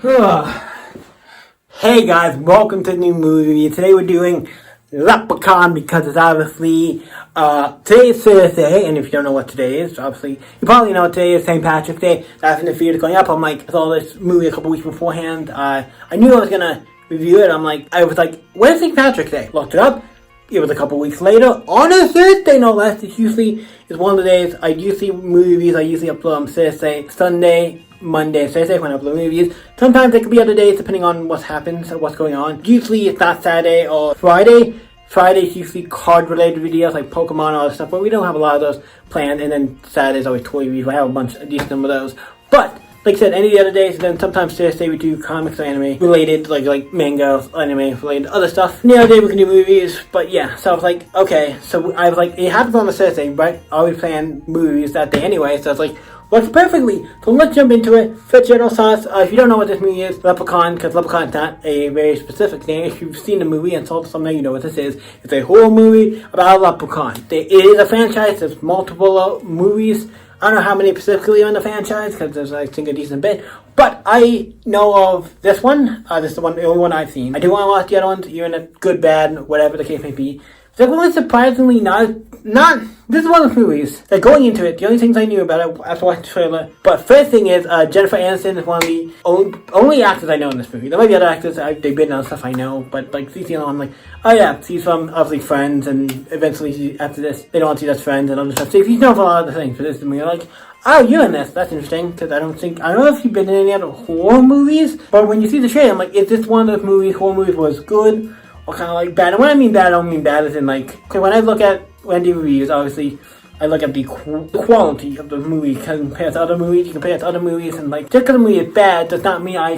Hey guys, welcome to the new movie review. Today we're doing Leprechaun because it's obviously, today is Thursday, and if you don't know what today is, obviously, you probably know today is St. Patrick's Day. That's when the video's going up. I'm like, I saw this movie a couple weeks beforehand. I knew I was gonna review it. I was like, when's St. Patrick's Day? Looked it up. It was a couple weeks later, on a Thursday no less. It's one of the days I usually movie reviews. I usually upload on Thursday, Sunday, Monday, Thursday when I upload reviews. Sometimes it could be other days depending on what happens or what's going on. Usually it's not Saturday or Friday. Friday's usually card-related videos like Pokemon and all that stuff, but we don't have a lot of those planned. And then Saturday's always toy reviews. I have a decent number of those. But like I said, any of the other days, and then sometimes Thursday we do comics or anime related, like manga, anime related, other stuff. And the other day we can do movies, but yeah, so I was like, okay, so I was like, it happens on a Thursday, right? I always plan movies that day anyway, so I was like, works perfectly. So let's jump into it. For general sauce, if you don't know what this movie is, Leprechaun, because Leprechaun is not a very specific name. If you've seen the movie and saw something, you know what this is. It's a horror movie about a leprechaun. It is a franchise. There's multiple movies. I don't know how many specifically on the franchise, because there's, I think, a decent bit. But I know of this one. This is the only one I've seen. I do want to watch the other ones, even if good, bad, whatever the case may be. The second one, surprisingly, not. This is one of the movies that going into it, the only things I knew about it after watching the trailer. But first thing is, Jennifer Aniston is one of the only actors I know in this movie. There might be other actors, they've been in other stuff I know, but like, she's the only one I'm like, oh yeah, she's from, obviously, Friends, and eventually, after this, they don't want to see us Friends and other stuff. So she's known for a lot of the things, but this is me, like, oh, you're in this. That's interesting, because I don't know if you've been in any other horror movies, but when you see the trailer, I'm like, is this one of those movies, horror movies, was good, or kind of like bad? And when I mean bad, I don't mean bad as in like, okay, when I look at Wendy reviews, obviously, I look at the quality of the movie compared to other movies. You compare it to other movies, and like, just because a movie is bad does not mean I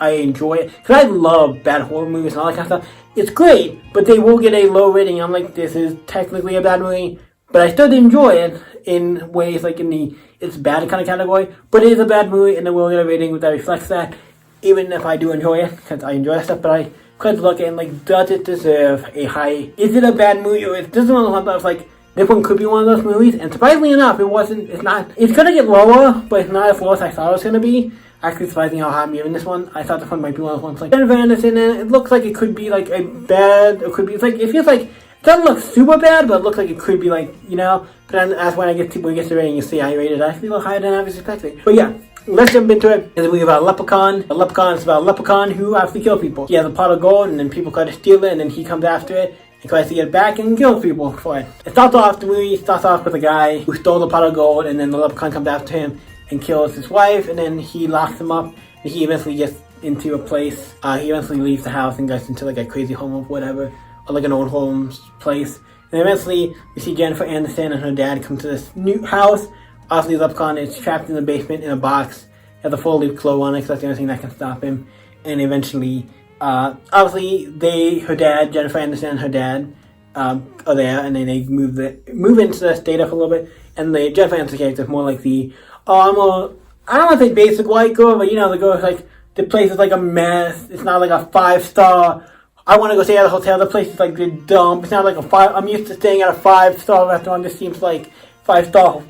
enjoy it. Because I love bad horror movies and all that kind of stuff. It's great, but they will get a low rating. I'm like, this is technically a bad movie, but I still enjoy it in ways like in the it's bad kind of category. But it is a bad movie, and it will get a rating that reflects that. Even if I do enjoy it, because I enjoy that stuff, but I could look at like, does it deserve a high? Is it a bad movie? Or is this one of the ones that was like, this one could be one of those movies, and surprisingly enough, it's not. It's gonna get lower, but it's not as low as I thought it was gonna be. Actually, surprising how high I'm giving this one. I thought this one might be one of those ones like Jennifer Aniston, and it looks like it could be like a bad. It could be. It's like it feels like it doesn't look super bad, but it looks like it could be like, you know. But then as when we get to the rating, you see I rated actually a little higher than I was expecting. But yeah. Let's jump into it. It's a movie about a leprechaun. A leprechaun is about a leprechaun who actually kills people. He has a pot of gold, and then people try to steal it, and then he comes after it and tries to get it back and kills people for it. The movie starts off with a guy who stole the pot of gold, and then the leprechaun comes after him and kills his wife, and then he locks him up, and he eventually gets into a place. He eventually leaves the house and goes into like a crazy home or whatever, or like an old home place. And eventually, we see Jennifer Aniston and her dad come to this new house. Obviously, the leprechaun is trapped in the basement in a box. He has a 4-leaf clover on it, because that's the only thing that can stop him. And eventually, obviously, Jennifer Aniston and her dad, are there, and then they move into the state up a little bit. And the Jennifer Aniston character is more like I don't want to say basic white girl, but you know, the girl is like, the place is like a mess. It's not like a 5-star. I want to go stay at a hotel. The place is like the dump. It's not like I'm used to staying at a 5-star restaurant. This seems like 5-star.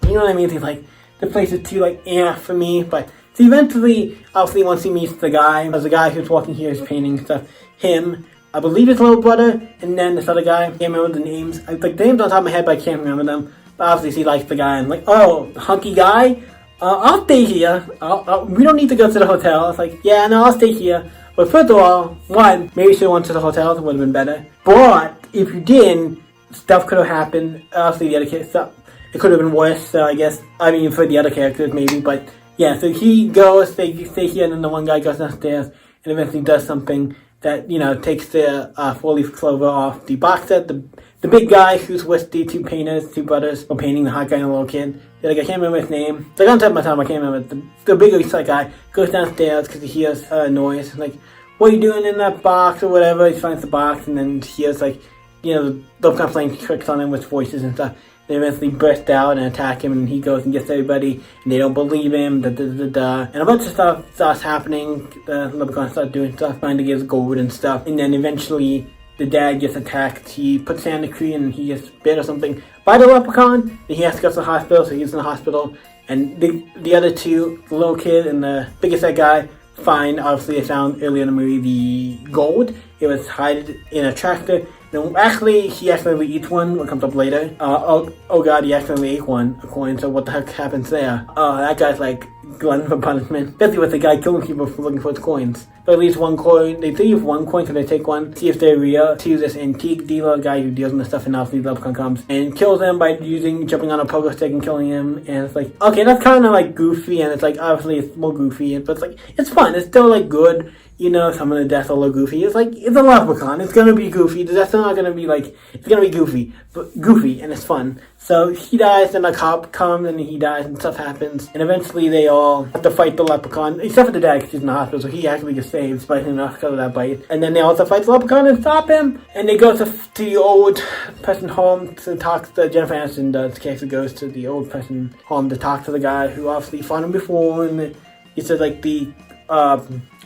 You know what I mean? It's like, the place is too, like, for me. But, so eventually, obviously, once he meets the guy, there's a guy who's walking here, who's painting stuff. Him, I believe his little brother, and then this other guy, I can't remember the names. The names on top of my head, but I can't remember them. But obviously, he likes the guy, and like, oh, hunky guy? I'll stay here. We don't need to go to the hotel. It's like, yeah, no, I'll stay here. But first of all, one, maybe you should have went to the hotel. It would have been better. But, if you didn't, stuff could have happened. Obviously, the other kids, stuff. It could have been worse, so I guess, for the other characters, maybe, but, yeah, so he goes, they stay here, and then the one guy goes downstairs, and eventually does something that, you know, takes the 4-leaf clover off the box set. The big guy who's with the two brothers, were painting the hot guy and the little kid. I can't remember his name. It's like on top of my tongue, I can't remember. The bigger guy goes downstairs because he hears a noise, like, what are you doing in that box, or whatever. He finds the box, and then he hears, like, you know, they're kind of playing tricks on him with voices and stuff. They eventually burst out and attack him, and he goes and gets everybody, and they don't believe him, and a bunch of stuff starts happening. The leprechaun starts doing stuff, trying to get his gold and stuff, and then eventually the dad gets attacked. He puts sand in the tree, and he gets bit or something by the leprechaun, and he has to go to the hospital, so he's in the hospital, and the other two, the little kid and the biggest guy, find, obviously, they found earlier in the movie the gold. It was hidden in a tractor. No, actually, he accidentally eats one. What comes up later? Oh god, he accidentally ate one. A coin. So what the heck happens there? That guy's like glutton for punishment. Especially with the guy killing people for looking for his coins. But at least one coin. They leave one coin, so they take one. See if they're real. See this antique dealer guy who deals in the stuff, and obviously the Leprechaun comes and kills him by jumping on a pogo stick and killing him. And it's like, okay, that's kind of like goofy, and it's like obviously it's more goofy, but it's like it's fun. It's still like good. You know, some of the deaths are a little goofy. It's like, it's a Leprechaun. It's gonna be goofy. The deaths are not gonna be like, it's gonna be goofy. But goofy, and it's fun. So he dies, and a cop comes, and he dies, and stuff happens. And eventually they all have to fight the Leprechaun. Except for the dad, because he's in the hospital, so he actually gets saved, spicy enough because of that bite. And then they also fight the Leprechaun and stop him. And they go to the old person home to talk to Jennifer Aniston does. Casey goes to the old person home to talk to the guy who obviously fought him before. And he said, like, the,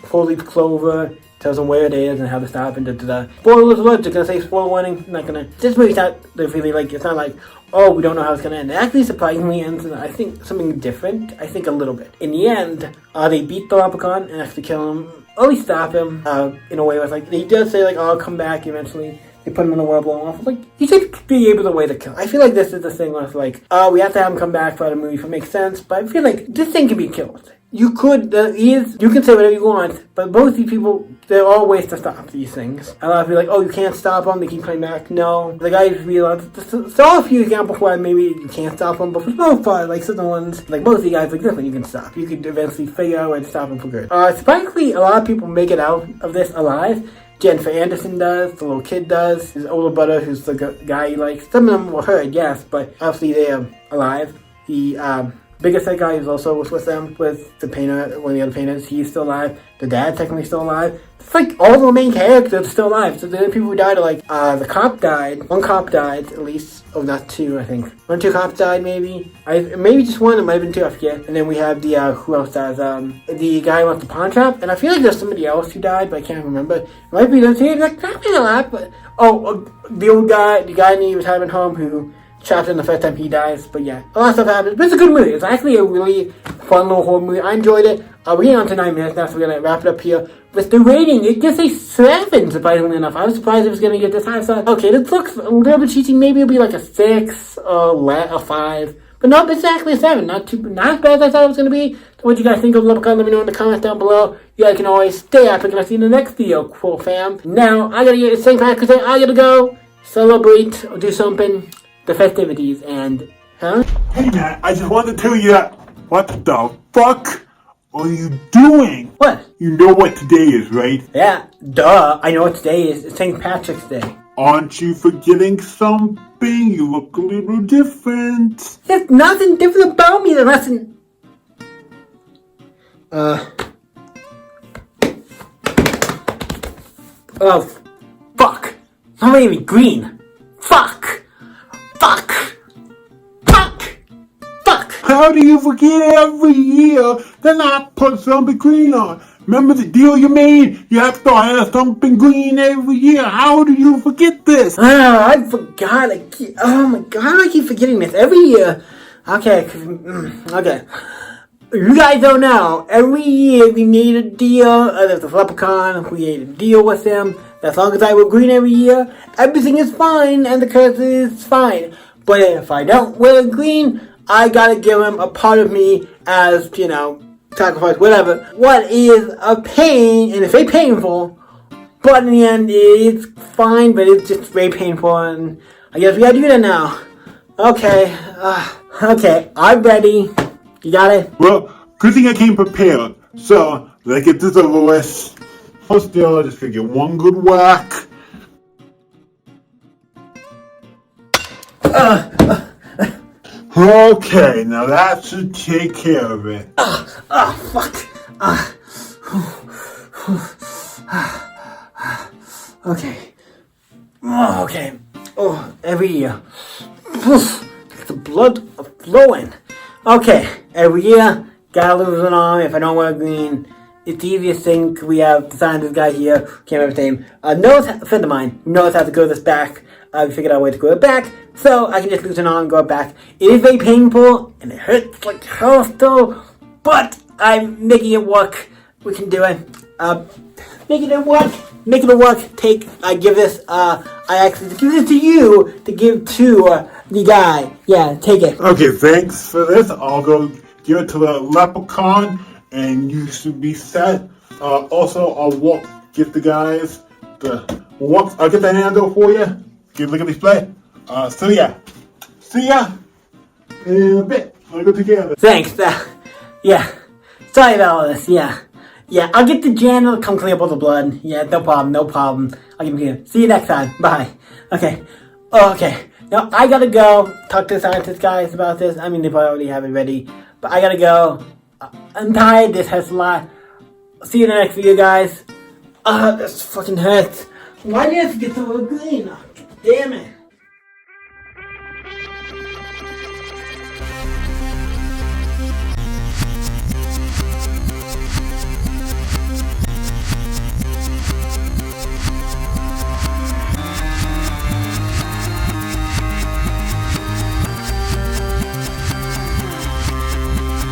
four-leaf clover, tells them where it is and how to stop and da-da-da. Spoilers alert, they're gonna say spoiler warning, not gonna. This movie's not really like, it's not like, oh, we don't know how it's gonna end. It actually surprisingly ends in, I think, something different. I think a little bit. In the end, they beat the Leprechaun and actually kill him, or at least stop him, in a way where it's like, they does say like, oh, I'll come back eventually. They put him in the world, blow him off. It's like, he should be able to way to kill. I feel like this is the thing where it's like, we have to have him come back for the movie if it makes sense, but I feel like this thing can be killed. You could, you can say whatever you want, but both these people, there are ways to stop these things. A lot of people are like, oh, you can't stop them, they keep coming back. No. The guys realize, there are a few examples where maybe you can't stop them, but for the most part, like certain ones, like most of the guys, like this one you can stop. You could eventually figure out a way to stop them for good. Surprisingly, a lot of people make it out of this alive. Jennifer Aniston does, the little kid does, his older brother, who's the guy he likes. Some of them were hurt, yes, but obviously they're alive. The, biggest head guy is also with them, with the painter, one of the other painters. He's still alive. The dad technically still alive. It's like all the main characters are still alive. So the other people who died are like, the cop died. One cop died, at least. Oh, not two, I think. One or two cops died, maybe. Maybe just one. It might have been two, I forget. And then we have the, who else dies? The guy who went to the pawn shop. And I feel like there's somebody else who died, but I can't remember. It might be those two. Like, not a lot, but... Oh, the old guy, the guy in the retirement home who... shot in the first time he dies, but yeah, a lot of stuff happens, but it's a good movie. It's actually a really fun little horror movie. I enjoyed it. We're getting on to 9 minutes now, so we're gonna wrap it up here. With the rating, it gets a 7, surprisingly enough. I was surprised it was gonna get this high, so okay, this looks a little bit cheesy. Maybe it'll be like a 6 or a 5, but not exactly a 7. Not as bad as I thought it was gonna be. So what you guys think of Leprechaun? Let me know in the comments down below. You guys can always stay epic, and I'll see you in the next video, cool fam. Now, I gotta get St. Patrick's Day. I gotta go celebrate or do something. The festivities and, huh? Hey man, I just wanted to tell you that, what the fuck are you doing? What? You know what today is, right? Yeah, duh, I know what today is. It's St. Patrick's Day. Aren't you forgetting something? You look a little different. There's nothing different about me, there's nothing... Oh, fuck. I'm not even green. Fuck. Fuck! Fuck! Fuck! How do you forget every year that I put something green on? Remember the deal you made? You have to have something green every year. How do you forget this? I forgot. Oh my god, how do I keep forgetting this? Every year. Okay. Okay. You guys don't know. Every year we made a deal. There's a Leprechaun. We made a deal with him. As long as I wear green every year, everything is fine and the curse is fine. But if I don't wear green, I gotta give him a part of me as, you know, sacrifice, whatever. What is a pain, and it's very painful, but in the end, it's fine, but it's just very painful, and I guess we gotta do that now. Okay, okay, I'm ready. You got it? Well, good thing I came prepared. So, let's get this over with. First deal, I just gonna get one good whack. Okay, now that should take care of it. Fuck. Okay. Oh, okay. Oh, every year. The blood flowing. Okay, every year, gotta lose an arm if I don't wear green. It's the easiest thing. We have designed this guy here. Can't remember his name. A friend of mine knows how to grow this back. We figured out a way to grow it back, so I can just lose an arm and grow it back. It is very painful, and it hurts like hell still, but I'm making it work. We can do it. Making it work. Making it work. I give this, I actually give this to you to give to the guy. Yeah, take it. Okay, thanks for this. I'll go give it to the Leprechaun, and you should be set. Also, I'll get the guys I'll get the handle for you. Give a look at this play. So yeah. See ya in a bit. We'll go together. Thanks. Yeah. Sorry about all this. Yeah. Yeah, I'll get the janitor to come clean up all the blood. Yeah, no problem. I'll give him here. See you next time. Bye. Okay. Okay. Now, I gotta go talk to the scientist guys about this. I mean, they probably already have it ready. But I gotta go. I'm tired. This hurts a lot. See you in the next video, guys. This fucking hurts. Why do you have to get so green? Damn it.